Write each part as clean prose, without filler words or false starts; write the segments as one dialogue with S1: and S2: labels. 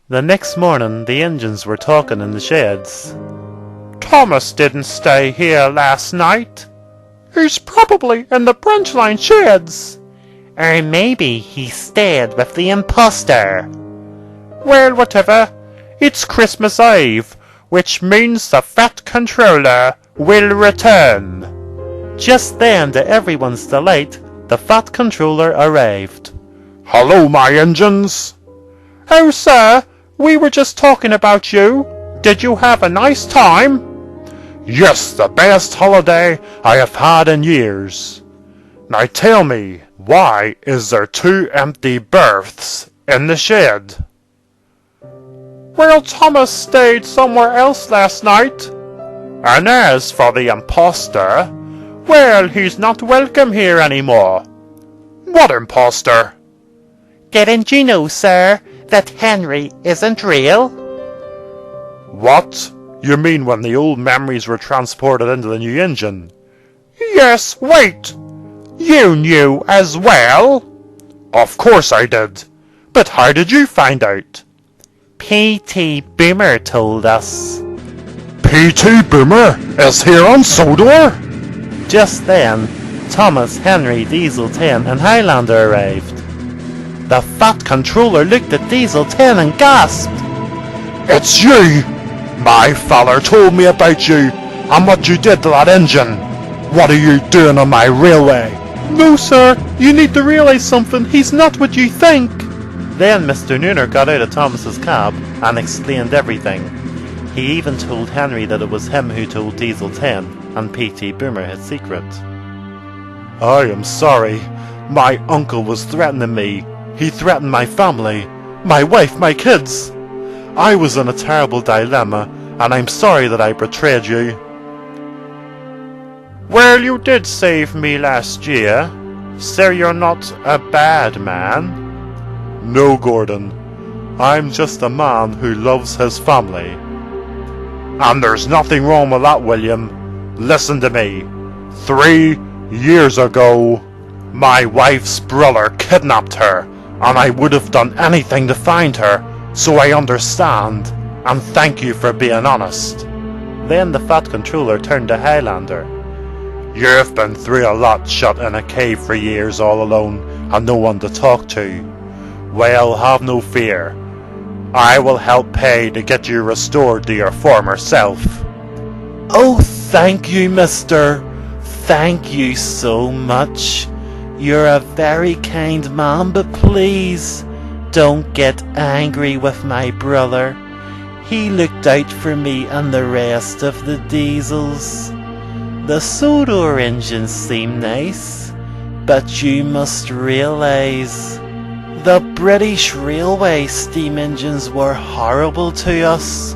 S1: The next morning, the engines were talking in the sheds. Thomas didn't stay here last night. He's probably in the Branchline sheds. Or maybe he stayed with the imposter. Well, whatever. It's Christmas Eve, which means the Fat Controller will return. Just then, to everyone's delight, the Fat Controller arrived. Hello, my engines. Oh, sir, we were just talking about you. Did you have a nice time? Yes, the best holiday I have had in years. Now tell me, why is there 2 empty berths in the shed? Well, Thomas stayed somewhere else last night. And as for the imposter, well, he's not welcome here anymore. What imposter? Didn't you know, sir, that Henry isn't real? What? You mean when the old memories were transported into the new engine? Yes, wait! You knew as well? Of course I did. But how did you find out? P.T. Boomer told us. P.T. Boomer is here on Sodor? Just then, Thomas, Henry, Diesel 10 and Highlander arrived. The Fat Controller looked at Diesel 10 and gasped. It's you! My father told me about you and what you did to that engine. What are you doing on my railway? No, sir, you need to realise something. He's not what you think. Then Mr. Nooner got out of Thomas's cab and explained everything. He even told Henry that it was him who told Diesel 10 and P.T. Boomer his secret. I am sorry. My uncle was threatening me. He threatened my family, my wife, my kids. I was in a terrible dilemma, and I'm sorry that I betrayed you. Well, you did save me last year, so you're not a bad man. No, Gordon. I'm just a man who loves his family. And there's nothing wrong with that, William. Listen to me. 3 years ago, my wife's brother kidnapped her, and I would have done anything to find her, so I understand, and thank you for being honest. Then the Fat Controller turned to Highlander. You've been through a lot, shut in a cave for years all alone, and no one to talk to. Well, have no fear. I will help pay to get you restored to your former self. Oh, thank you, mister. Thank you so much. You're a very kind man, but please, don't get angry with my brother. He looked out for me and the rest of the diesels. The Sodor engines seem nice, but you must realise, the British Railway steam engines were horrible to us.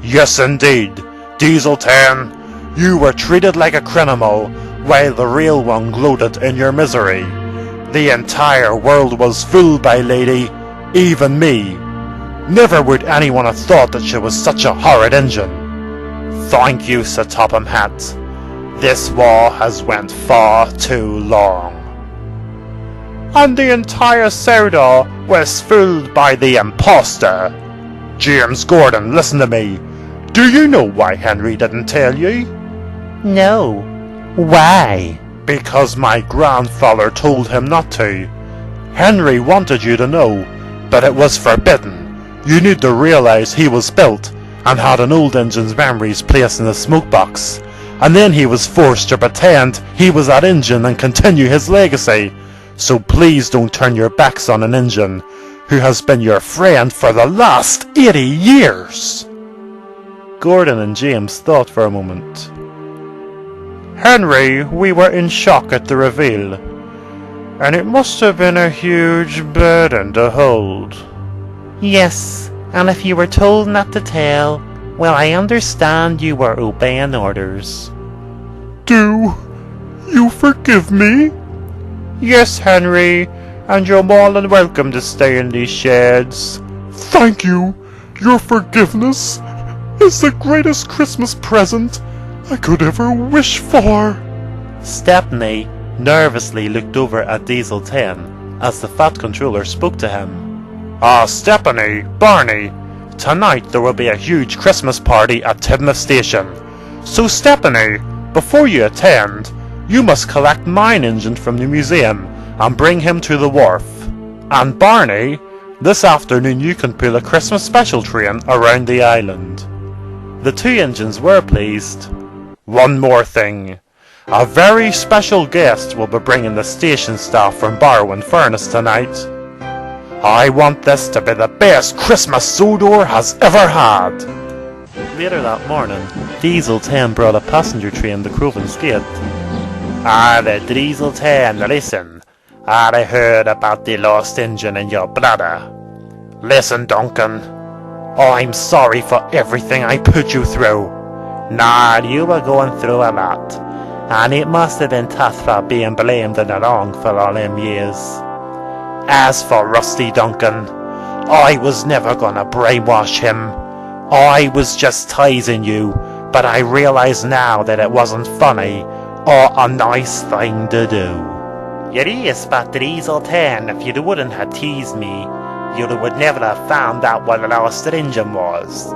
S1: Yes, indeed. Diesel 10, you were treated like a criminal, while the real one gloated in your misery. The entire world was fooled by Lady, even me. Never would anyone have thought that she was such a horrid engine. Thank you, Sir Topham Hatt. This war has went far too long. And the entire Sodor was fooled by the imposter. James Gordon, listen to me. Do you know why Henry didn't tell you? No. Why? Because my grandfather told him not to. Henry wanted you to know, but it was forbidden. You need to realise he was built and had an old engine's memories placed in a smoke box, and then he was forced to pretend he was that engine and continue his legacy. So please don't turn your backs on an engine who has been your friend for the last 80 years. Gordon and James thought for a moment. Henry, we were in shock at the reveal, and it must have been a huge burden to hold. Yes, and if you were told not to tell, well, I understand you were obeying orders. Do you forgive me? Yes, Henry, and you're more than welcome to stay in these sheds. Thank you. Your forgiveness is the greatest Christmas present I could ever wish for. Stepney nervously looked over at Diesel 10 as the Fat Controller spoke to him. Stephanie, Barney, Tonight there will be a huge Christmas party at Tidmouth Station. So Stephanie, before you attend, you must collect mine engine from the museum and bring him to the wharf. And Barney, this afternoon you can pull a Christmas special train around the island. The two engines were pleased. One more thing. A very special guest will be bringing the station staff from Branchline tonight. I want this to be the best Christmas Sodor has ever had. Later that morning, Diesel 10 brought a passenger train to Crovan's Gate. The Diesel 10, listen. I heard about the lost engine in your bladder. Listen, Duncan. I'm sorry for everything I put you through. You were going through a lot. And it must have been tough for being blamed in the wrong for all them years. As for Rusty Duncan, I was never gonna brainwash him. I was just teasing you, but I realize now that it wasn't funny or a nice thing to do. It is, but Diesel 10, if you wouldn't have teased me, you would never have found out what the lost engine was.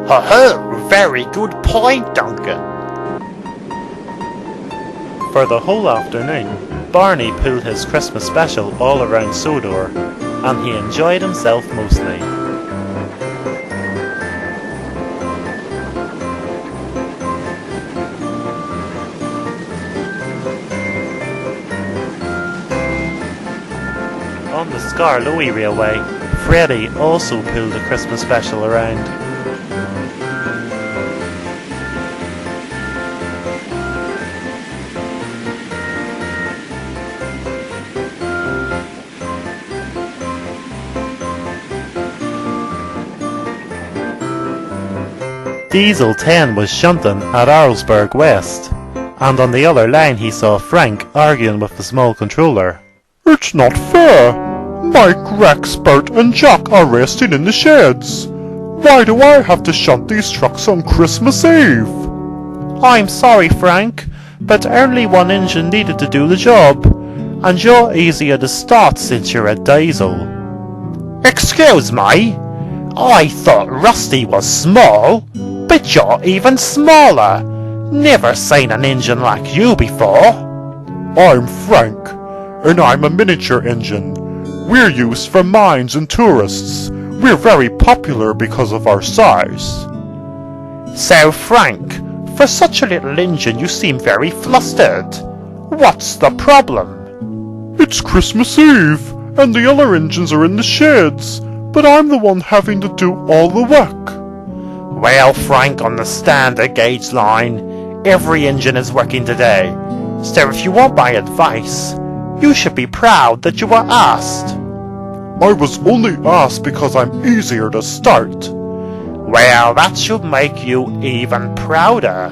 S1: Ho-ho! Very good point, Duncan. For the whole afternoon, Barney pulled his Christmas special all around Sodor, and he enjoyed himself mostly. On the Scar-Louis Railway, Freddie also pulled a Christmas special around. Diesel 10 was shunting at Arlesburg West, and on the other line he saw Frank arguing with the small controller. It's not fair. Mike, Rex, Bert and Jack are resting in the sheds. Why do I have to shunt these trucks on Christmas Eve? I'm sorry, Frank, but only one engine needed to do the job, and you're easier to start since you're a diesel. Excuse me? I thought Rusty was small, but you're even smaller. Never seen an engine like you before. I'm Frank, and I'm a miniature engine. We're used for mines and tourists. We're very popular because of our size. So, Frank, for such a little engine you seem very flustered. What's the problem? It's Christmas Eve, and the other engines are in the sheds, but I'm the one having to do all the work. Well, Frank, on the standard gauge line, every engine is working today. So if you want my advice, you should be proud that you were asked. I was only asked because I'm easier to start. Well, that should make you even prouder.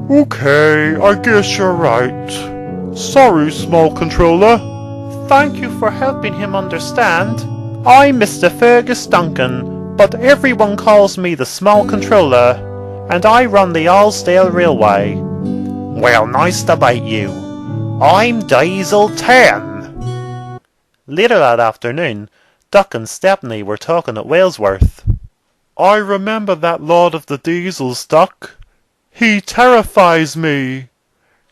S1: Okay, I guess you're right. Sorry, small controller. Thank you for helping him understand. I'm Mr. Fergus Duncan, but everyone calls me the small controller, and I run the Alsdale Railway. Well, nice to meet you. I'm Diesel 10. Later that afternoon, Duck and Stepney were talking at Walesworth. I remember that Lord of the Diesels, Duck. He terrifies me.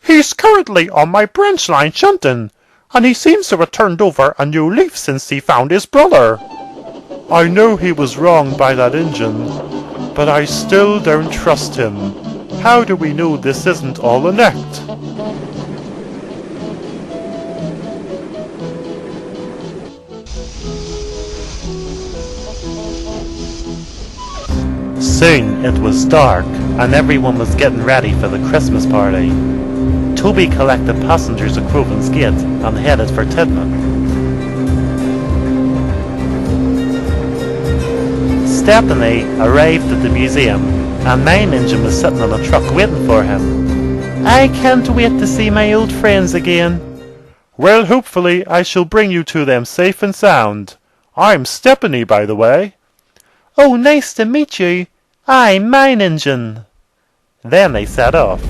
S1: He's currently on my Branchline shunting, and he seems to have turned over a new leaf since he found his brother. I know he was wrong by that engine, but I still don't trust him. How do we know this isn't all an act? Soon it was dark, and everyone was getting ready for the Christmas party. Toby collected passengers at Crovan's Gate and headed for Tidmouth. Stephanie arrived at the museum, and Mine Engine was sitting on a truck waiting for him. I can't wait to see my old friends again. Well, hopefully I shall bring you to them safe and sound. I'm Stephanie, by the way. Oh, nice to meet you. I'm Mine Engine. Then they set off.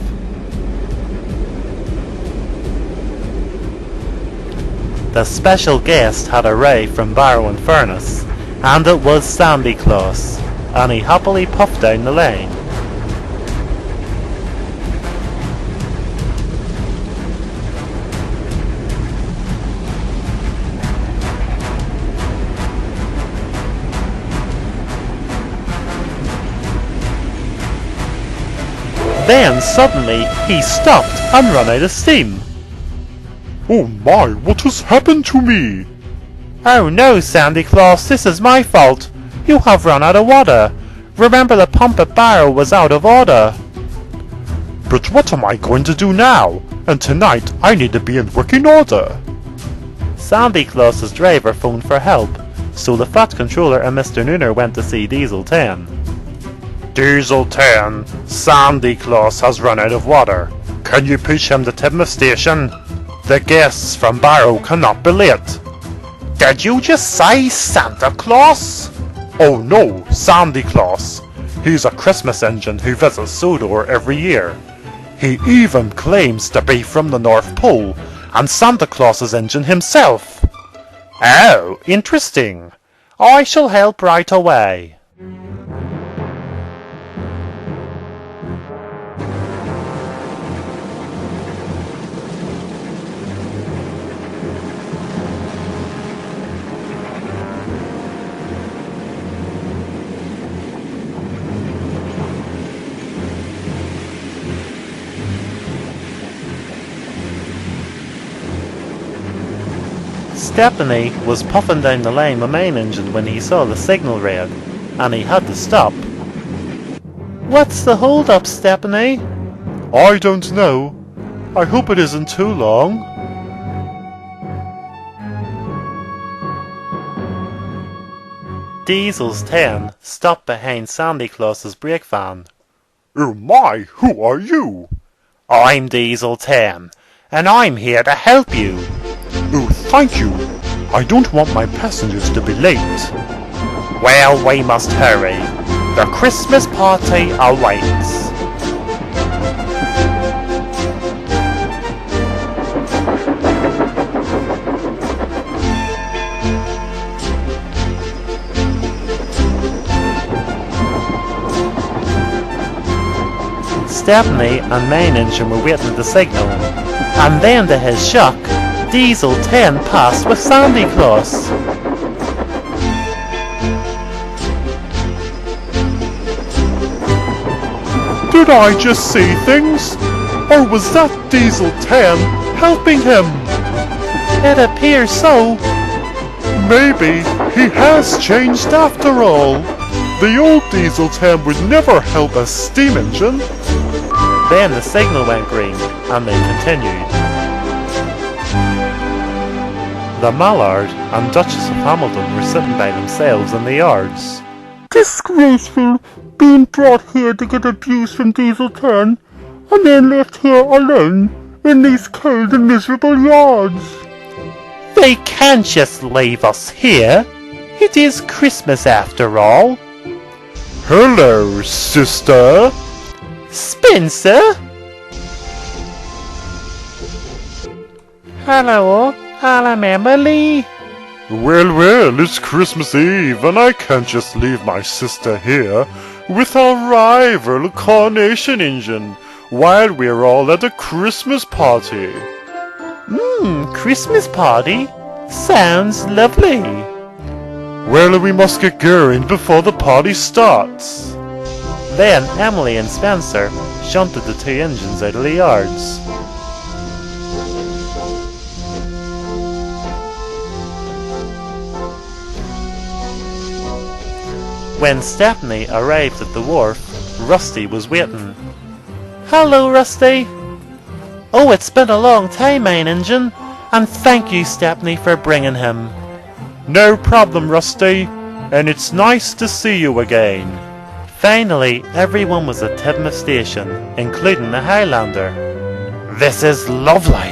S1: The special guest had arrived from Barrow-in-Furness,
S2: and it was Sandy Claus, and he happily puffed down the lane. Then suddenly he stopped and ran out of steam.
S1: Oh my, what has happened to me?
S2: Oh no, Sandy Claus, this is my fault. You have run out of water. Remember the pump at Barrow was out of order.
S1: But what am I going to do now? And tonight I need to be in working order.
S2: Sandy Claus's driver phoned for help, so the Fat Controller and Mr. Nooner went to see Diesel 10.
S1: Diesel 10, Sandy Claus has run out of water. Can you push him to Tidmouth Station? The guests from Barrow cannot be late.
S2: Did you just say Santa Claus?
S1: Oh no, Sandy Claus. He's a Christmas engine who visits Sodor every year. He even claims to be from the North Pole, and Santa Claus's engine himself.
S2: Oh, interesting. I shall help right away. Stepney was puffing down the lane the main engine when he saw the signal red, and he had to stop. What's the hold up, Stepney?
S1: I don't know. I hope it isn't too long.
S2: Diesel's 10 stopped behind Sandy Claus's brake van.
S1: Oh my, who are you?
S2: I'm Diesel 10, and I'm here to help you.
S1: Oh, thank you. I don't want my passengers to be late.
S2: Well, we must hurry. The Christmas party awaits. Stepney and main engine were waiting at the signal, and then to his shock, Diesel 10 passed with Sandy Claus.
S1: Did I just see things? Or was that Diesel 10 helping him?
S2: It appears so.
S1: Maybe he has changed after all. The old Diesel 10 would never help a steam engine.
S2: Then the signal went green, and they continued. The Mallard and Duchess of Hamilton were sitting by themselves in the yards.
S3: Disgraceful, being brought here to get abuse from Diesel 10, and then left here alone in these cold and miserable yards.
S2: They can't just leave us here. It is Christmas after all.
S1: Hello, sister.
S2: Spencer? Hello, I'm Emily.
S1: Well, it's Christmas Eve, and I can't just leave my sister here with our rival Coronation Engine while we're all at a Christmas party.
S2: Christmas party? Sounds lovely.
S1: Well, we must get going before the party starts.
S2: Then Emily and Spencer shunted the two engines out of the yards. When Stepney arrived at the wharf, Rusty was waiting. Hello, Rusty. Oh, it's been a long time, main engine, and thank you, Stepney, for bringing him.
S1: No problem, Rusty, and it's nice to see you again.
S2: Finally, everyone was at Tidmouth Station, including the Highlander. This is lovely.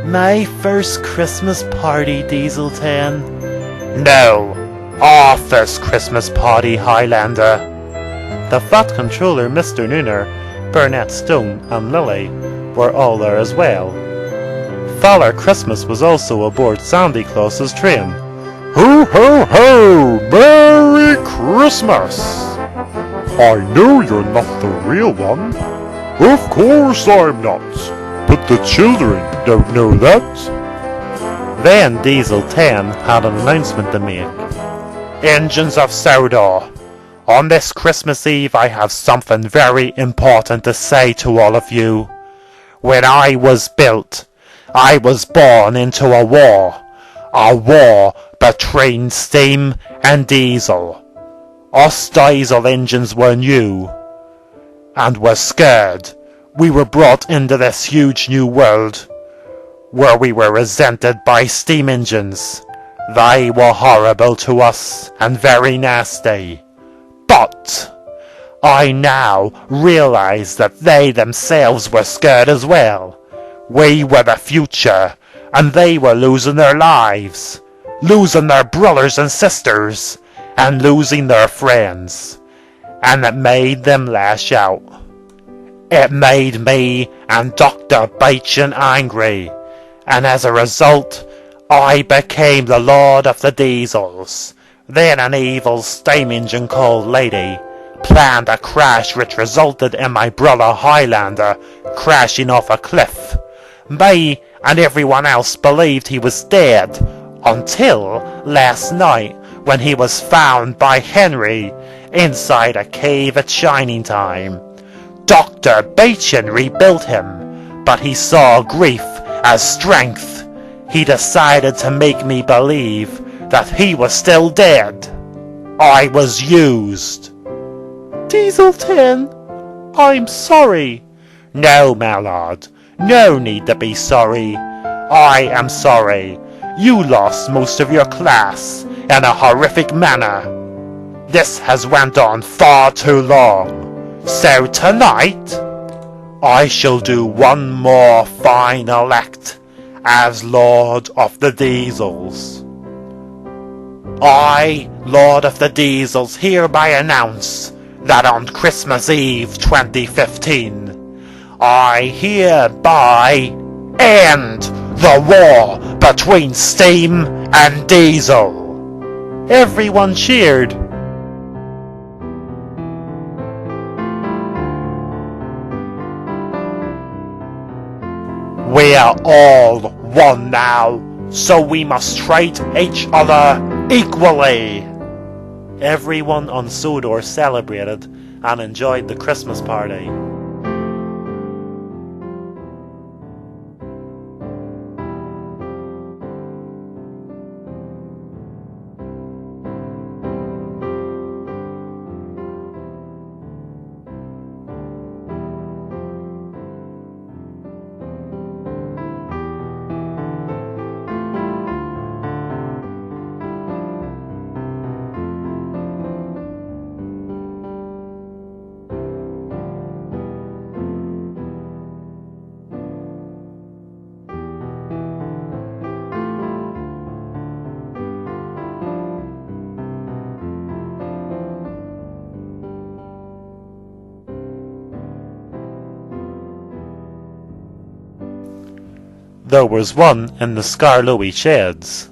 S2: My first Christmas party, Diesel 10. No, our first Christmas party, Highlander. The Fat Controller, Mr. Nooner, Burnett Stone and Lily were all there as well. Father Christmas was also aboard Sandy Claus's train,
S1: Ho ho ho! Merry Christmas! I know you're not the real one. Of course I'm not. But the children don't know that.
S2: Then Diesel 10 had an announcement to make. Engines of Sodor, on this Christmas Eve I have something very important to say to all of you. When I was built, I was born into a war between steam and diesel. Us diesel engines were new, and were scared. We were brought into this huge new world, where we were resented by steam engines. They were horrible to us, and very nasty. But I now realize that they themselves were scared as well. We were the future, and they were losing their lives, losing their brothers and sisters, and losing their friends. And it made them lash out. It made me and Dr. Baichin angry, and as a result, I became the Lord of the Diesels. Then an evil steam engine called Lady planned a crash which resulted in my brother Highlander crashing off a cliff. Me and everyone else believed he was dead, until last night when he was found by Henry inside a cave at shining time. Dr. Baichin rebuilt him, but he saw grief as strength. He decided to make me believe that he was still dead. I was used. Diesel 10, I'm sorry. No, Mallard, no need to be sorry. I am sorry. You lost most of your class in a horrific manner. This has went on far too long. So tonight, I shall do one more final act as Lord of the Diesels. I, Lord of the Diesels, hereby announce that on Christmas Eve 2015, I hereby end the war between steam and diesel. Everyone cheered. We are all one now, so we must treat each other equally. Everyone on Sodor celebrated and enjoyed the Christmas party. There was one in the Scarlowy sheds.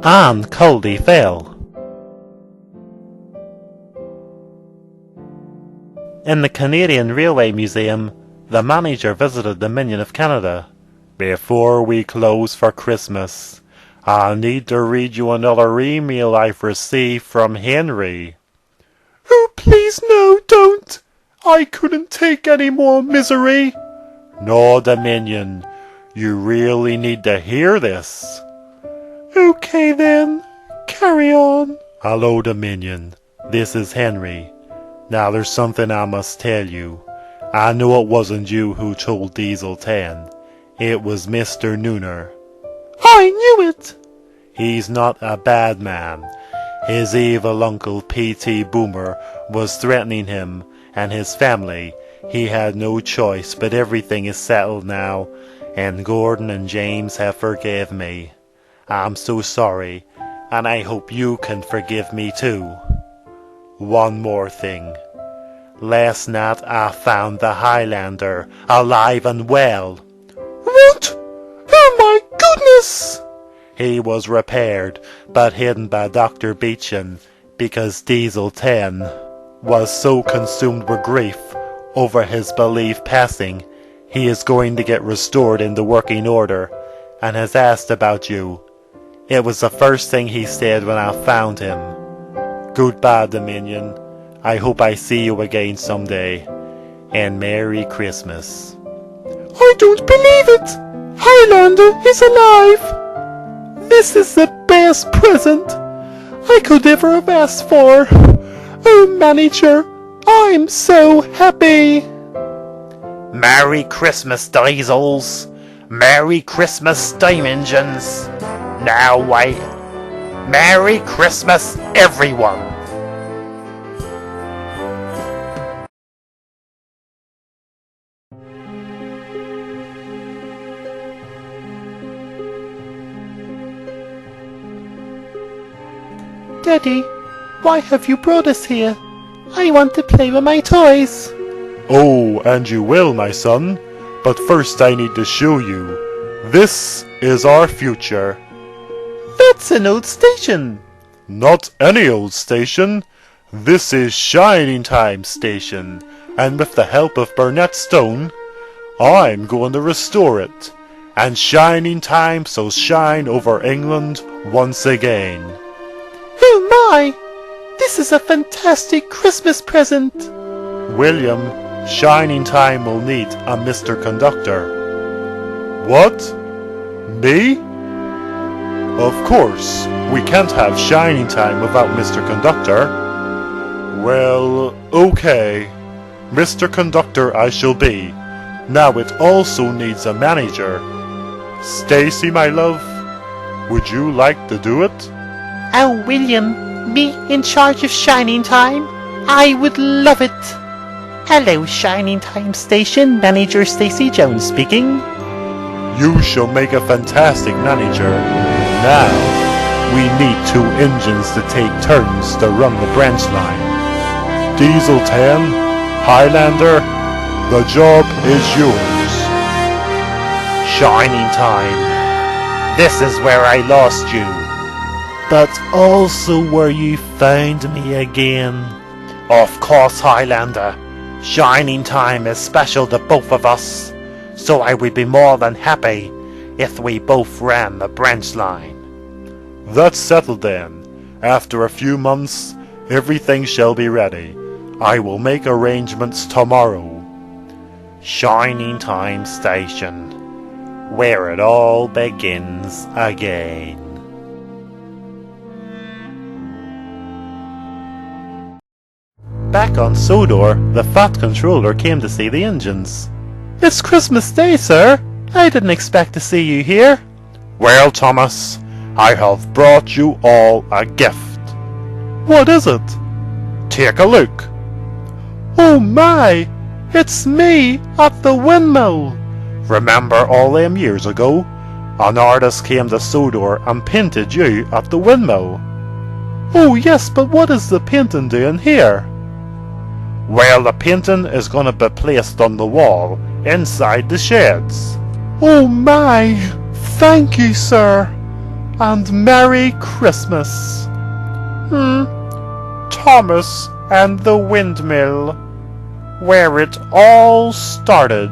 S2: And Coldy fell. In the Canadian Railway Museum, the manager visited the Minion of Canada. Before we close for Christmas, I need to read you another email I've received from Henry.
S3: Oh, please no, don't. I couldn't take any more misery.
S1: No, Dominion, you really need to hear this.
S3: Okay then, carry on.
S1: Hello, Dominion. This is Henry. Now there's something I must tell you. I know it wasn't you who told Diesel 10. It was Mr. Nooner.
S3: I knew it.
S1: He's not a bad man. His evil uncle P.T. Boomer was threatening him and his family. He had no choice, but everything is settled now,
S2: and Gordon and James have forgave me. I'm so sorry, and I hope you can forgive me too. One more thing. Last night I found the Highlander alive and well.
S3: What? Oh my goodness!
S2: He was repaired, but hidden by Dr. Beechan, because Diesel 10 was so consumed with grief over his believed passing, he is going to get restored into working order, and has asked about you. It was the first thing he said when I found him. Goodbye, Dominion. I hope I see you again someday. And Merry Christmas.
S3: I don't believe it! Highlander is alive! This is the best present I could ever have asked for. Oh, manager, I'm so happy!
S2: Merry Christmas, Diesels! Merry Christmas, Steam Engines! Now wait. Merry Christmas, everyone!
S3: Daddy, why have you brought us here? I want to play with my toys.
S1: Oh, and you will, my son. But first I need to show you. This is our future.
S3: That's an old station.
S1: Not any old station. This is Shining Time Station. And with the help of Burnett Stone, I'm going to restore it. And Shining Time shall shine over England once again.
S3: Oh my! This is a fantastic Christmas present.
S1: William, Shining Time will need a Mr. Conductor. What? Me? Of course, we can't have Shining Time without Mr. Conductor. Well, okay. Mr. Conductor I shall be. Now it also needs a manager. Stacy, my love, would you like to do it?
S3: Oh, William, me in charge of Shining Time? I would love it. Hello, Shining Time Station, Manager Stacy Jones speaking.
S1: You shall make a fantastic manager. Now, we need 2 engines to take turns to run the Branchline. Diesel 10, Highlander, the job is yours.
S2: Shining Time. This is where I lost you. But also where you found me again. Of course, Highlander. Shining Time is special to both of us. So I would be more than happy if we both ran the Branchline.
S1: That's settled then. After a few months, everything shall be ready. I will make arrangements tomorrow.
S2: Shining Time Station, where it all begins again. Back on Sodor, the Fat Controller came to see the engines.
S3: It's Christmas Day, sir. I didn't expect to see you here.
S1: Well, Thomas, I have brought you all a gift.
S3: What is it?
S1: Take a look.
S3: Oh my! It's me at the windmill.
S1: Remember all them years ago? An artist came to Sodor and painted you at the windmill.
S3: Oh yes, but what is the painting doing here?
S1: Well, the painting is going to be placed on the wall inside the sheds.
S3: Oh my! Thank you, sir. And Merry Christmas.
S1: Thomas and the windmill, where it all started.